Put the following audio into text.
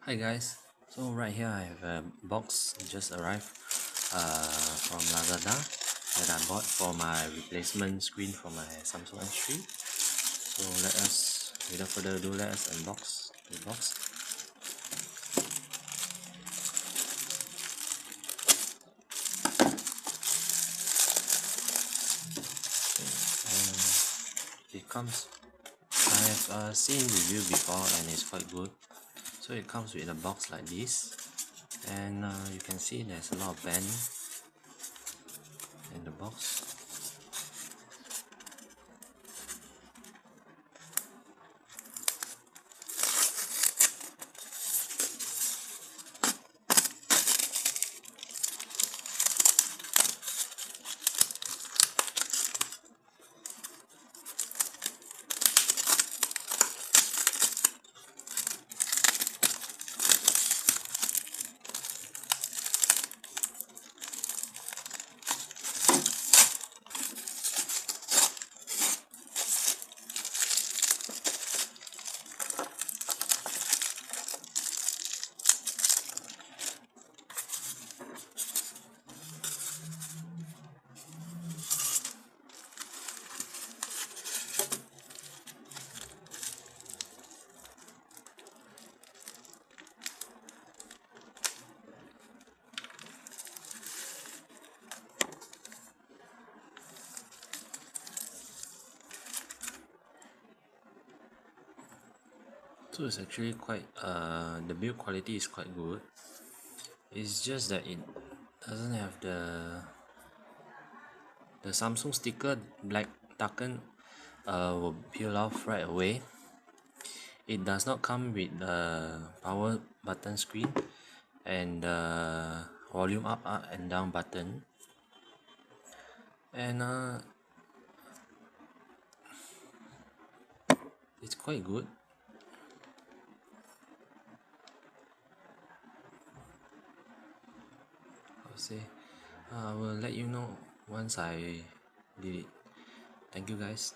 Hi guys, so right here I have a box just arrived from Lazada that I bought for my replacement screen for my Samsung S3. So without further ado, let us unbox the box. It comes, I have seen review before and it's quite good. So it comes with a box like this, and you can see there's a lot of band in the box. So it's actually quite the build quality is quite good. It's just that it doesn't have the Samsung sticker black darken will peel off right away. It does not come with the power button screen and the volume up and down button, and it's quite good. I'll say I will let you know once I did it. Thank you guys.